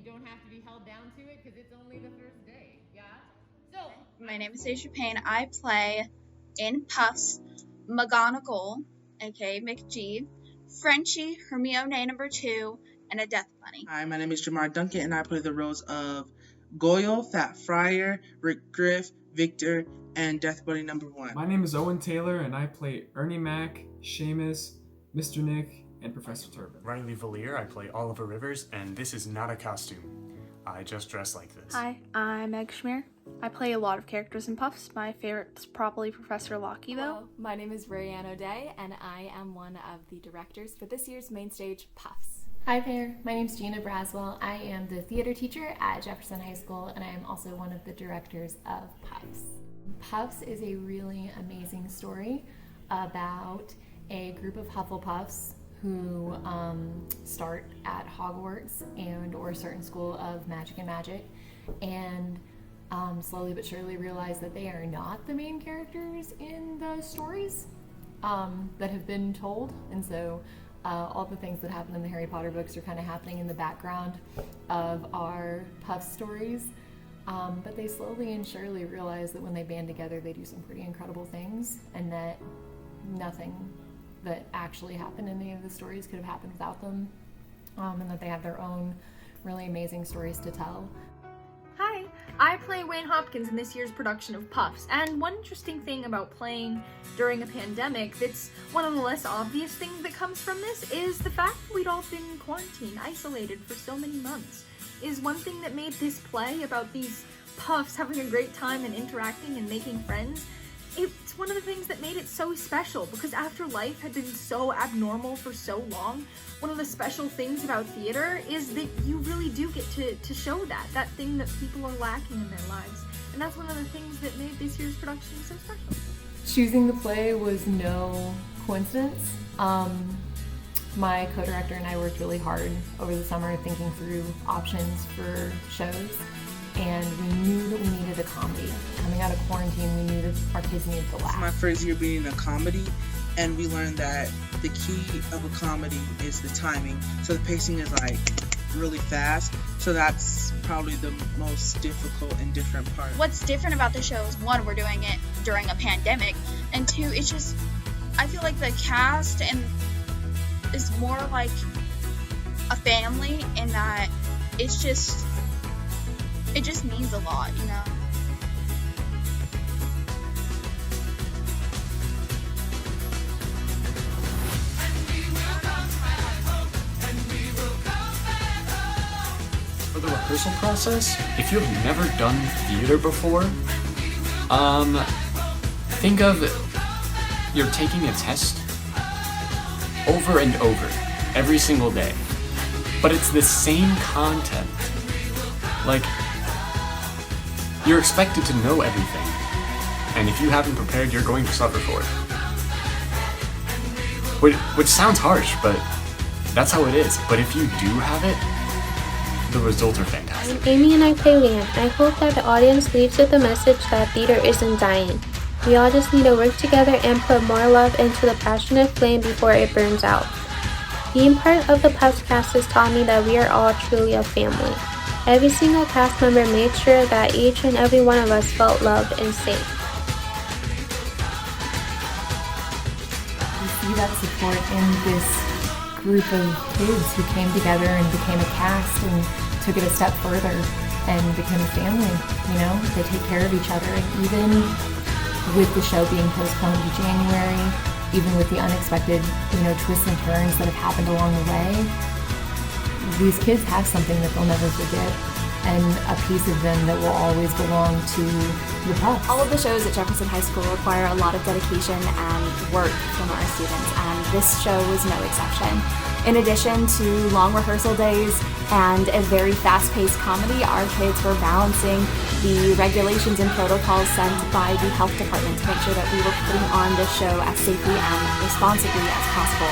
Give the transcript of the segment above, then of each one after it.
don't have to be held down to it because it's only the first day. Yeah? So, my name is Aisha Payne. I play in Puffs, McGonagall, aka McG, Frenchie, Hermione number 2, and a Death Bunny. Hi, my name is Jamar Duncan, and I play the roles of Goyle, Fat Friar, Rick Griff, Victor, and Death Bunny number 1. My name is Owen Taylor, and I play Ernie Mac, Seamus, Mr. Nick, and Professor Turpin. Riley Valier, I play Oliver Rivers, and this is not a costume. I just dress like this. Hi, I'm Meg Schmier. I play a lot of characters in Puffs. My favorite's probably Professor Locky, though. Hello, my name is Rayanne O'Day, and I am one of the directors for this year's Mainstage Puffs. Hi there, my name's Gina Braswell. I am the theater teacher at Jefferson High School, and I am also one of the directors of Puffs. Puffs is a really amazing story about a group of Hufflepuffs who start at Hogwarts and or a certain school of magic and slowly but surely realize that they are not the main characters in the stories that have been told, and so all the things that happen in the Harry Potter books are kind of happening in the background of our Puff stories. But they slowly and surely realize that when they band together, they do some pretty incredible things, and that nothing that actually happened in any of the stories could have happened without them, and that they have their own really amazing stories to tell. Hi, I play Wayne Hopkins in this year's production of Puffs, and one interesting thing about playing during a pandemic that's one of the less obvious things that comes from this is the fact that we'd all been quarantined, isolated for so many months, is one thing that made this play about these Puffs having a great time and interacting and making friends. It's one of the things that made it so special, because after life had been so abnormal for so long, one of the special things about theater is that you really do get to show that thing that people are lacking in their lives. And that's one of the things that made this year's production so special. Choosing the play was no coincidence. My co-director and I worked really hard over the summer thinking through options for shows, and we knew that we needed a comedy. Coming out of quarantine, we knew that our kids needed to laugh. It's my first year being a comedy, and we learned that the key of a comedy is the timing. So the pacing is like really fast, so that's probably the most difficult and different part. What's different about the show is, one, we're doing it during a pandemic, and two, it's just, I feel like the cast is more like a family, in that it just means a lot, you know? For the rehearsal process, if you have never done theater before, think of you're taking a test over and over every single day, but it's the same content. Like, you're expected to know everything, and if you haven't prepared, you're going to suffer for it. Which sounds harsh, but that's how it is. But if you do have it, the results are fantastic. I'm Amy and I play Leanne. I hope that the audience leaves with the message that theater isn't dying. We all just need to work together and put more love into the passionate flame before it burns out. Being part of the Puffs cast has taught me that we are all truly a family. Every single cast member made sure that each and every one of us felt loved and safe. We see that support in this group of kids who came together and became a cast and took it a step further and became a family. You know, they take care of each other, and even with the show being postponed to January, even with the unexpected, twists and turns that have happened along the way, these kids have something that they'll never forget, and a piece of them that will always belong to the Puffs. All of the shows at Jefferson High School require a lot of dedication and work from our students, and this show was no exception. In addition to long rehearsal days and a very fast-paced comedy, our kids were balancing the regulations and protocols sent by the health department to make sure that we were putting on this show as safely and responsibly as possible.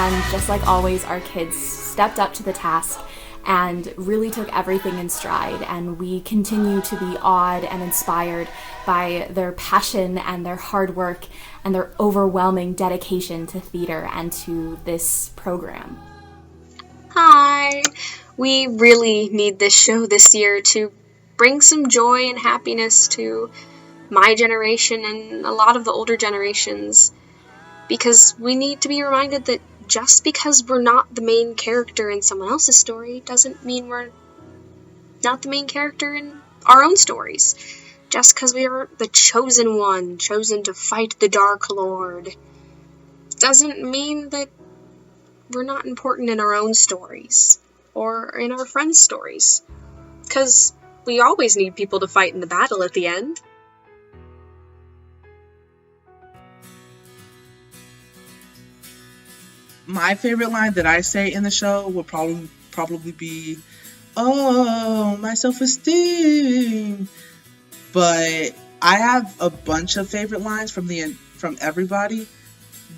And just like always, our kids stepped up to the task and really took everything in stride, and we continue to be awed and inspired by their passion and their hard work and their overwhelming dedication to theater and to this program. Hi, We really need this show this year to bring some joy and happiness to my generation and a lot of the older generations, because we need to be reminded that just because we're not the main character in someone else's story doesn't mean we're not the main character in our own stories. Just because we are the chosen one, chosen to fight the Dark Lord, doesn't mean that we're not important in our own stories or in our friends' stories. Because we always need people to fight in the battle at the end. My favorite line that I say in the show would probably be, "Oh, my self-esteem." But I have a bunch of favorite lines from everybody,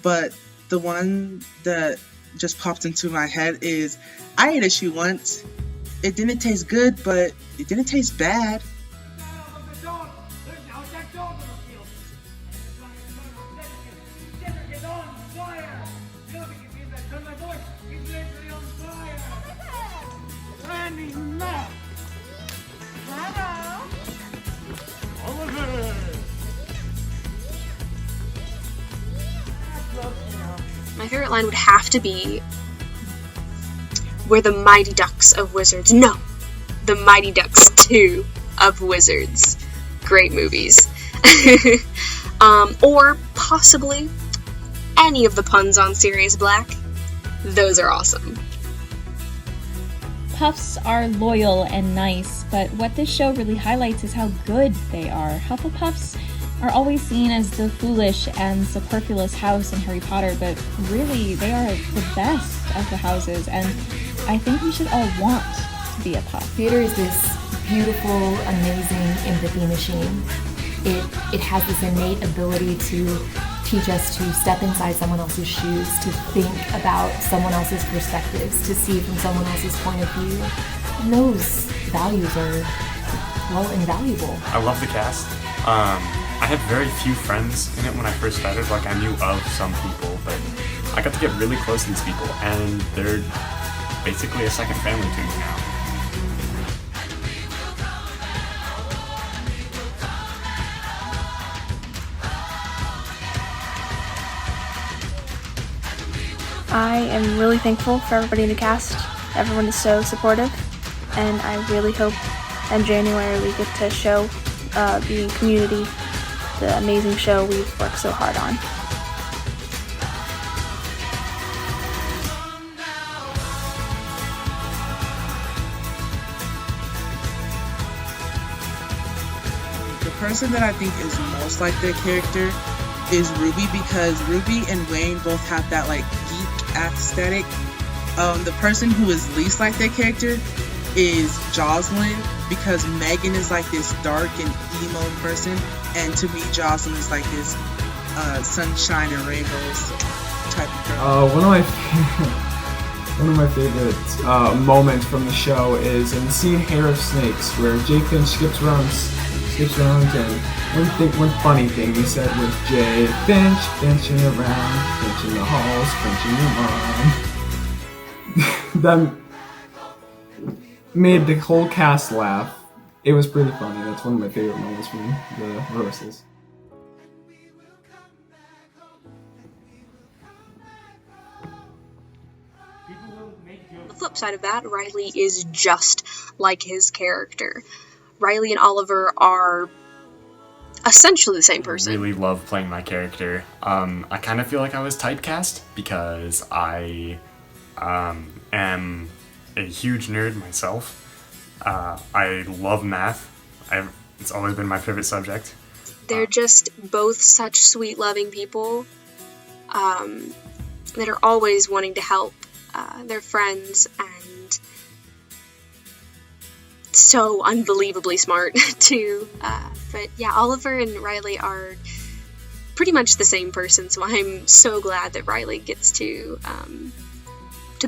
but the one that just popped into my head is, "I ate a shoe once. It didn't taste good, but it didn't taste bad." My favorite line would have to be, "We're the Mighty Ducks of Wizards." No, the Mighty Ducks 2 of Wizards. Great movies. Or possibly any of the puns on Sirius Black. Those are awesome. Puffs are loyal and nice, but what this show really highlights is how good they are. Hufflepuffs are always seen as the foolish and superfluous house in Harry Potter, but really they are the best of the houses, and I think we should all want to be a puff. Theater is this beautiful, amazing empathy machine. It has this innate ability to teach us to step inside someone else's shoes, to think about someone else's perspectives, to see from someone else's point of view. And those values are, well, invaluable. I love the cast. I had very few friends in it when I first started. Like, I knew of some people, but I got to get really close to these people, and they're basically a second family to me now. I am really thankful for everybody in the cast. Everyone is so supportive, and I really hope in January we get to show the community the amazing show we've worked so hard on. The person that I think is most like their character is Ruby, because Ruby and Wayne both have that like geek aesthetic. The person who is least like their character is Jocelyn, because Megan is like this dark and emo person, and to me Jocelyn is like this sunshine and rainbows type of girl. One of my favorite moments from the show is in the scene Hair of Snakes, where Jay Finch skips around, and one funny thing he said was, "Jay Finch, finching around, finching the halls, finching your mom." That made the whole cast laugh. It was pretty funny. That's one of my favorite moments from the rehearsals. The flip side of that, Riley is just like his character. Riley and Oliver are essentially the same person. I really love playing my character. I kind of feel like I was typecast because I am a huge nerd myself. I love math. It's always been my favorite subject. They're just both such sweet, loving people that are always wanting to help their friends, and so unbelievably smart too. But yeah, Oliver and Riley are pretty much the same person, so I'm so glad that Riley gets to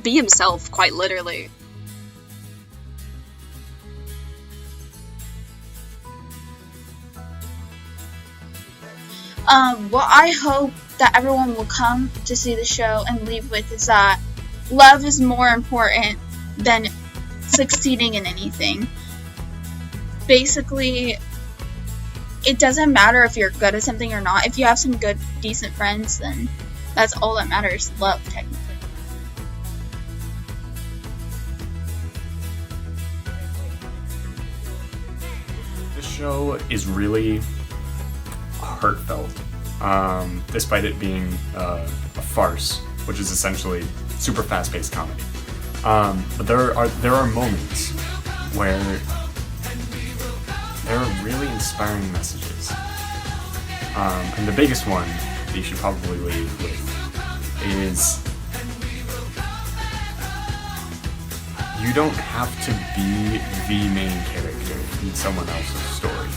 be himself, quite literally. What I hope that everyone will come to see the show and leave with is that love is more important than succeeding in anything. Basically, it doesn't matter if you're good at something or not. If you have some good, decent friends, then that's all that matters. Love, technically. This show is really heartfelt, despite it being a farce, which is essentially super fast-paced comedy. But there are moments where there are really inspiring messages. And the biggest one that you should probably leave with is you don't have to be the main character in someone else's story.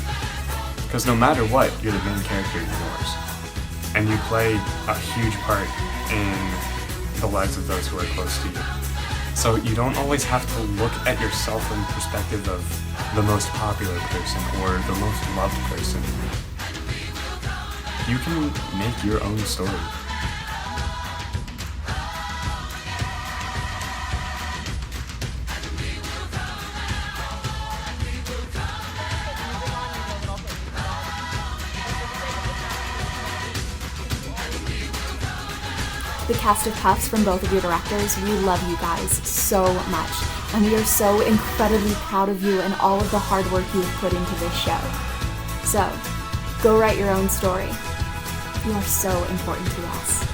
Because no matter what, you're the main character in yours. And you play a huge part in the lives of those who are close to you. So you don't always have to look at yourself from the perspective of the most popular person or the most loved person. You can make your own story. The cast of Puffs from both of your directors, we love you guys so much, and we are so incredibly proud of you and all of the hard work you have put into this show. So, go write your own story. You are so important to us.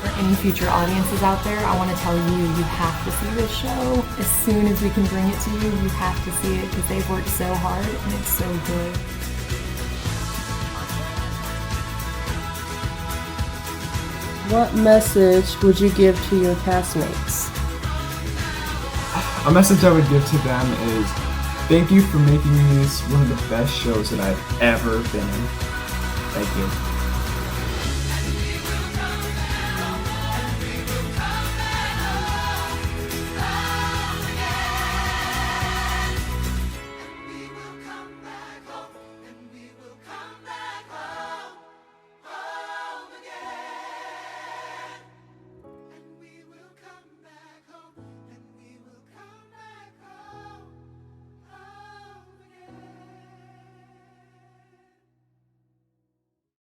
For any future audiences out there, I want to tell you, you have to see this show. As soon as we can bring it to you, you have to see it because they've worked so hard and it's so good. What message would you give to your castmates? A message I would give to them is, thank you for making this one of the best shows that I've ever been in. Thank you.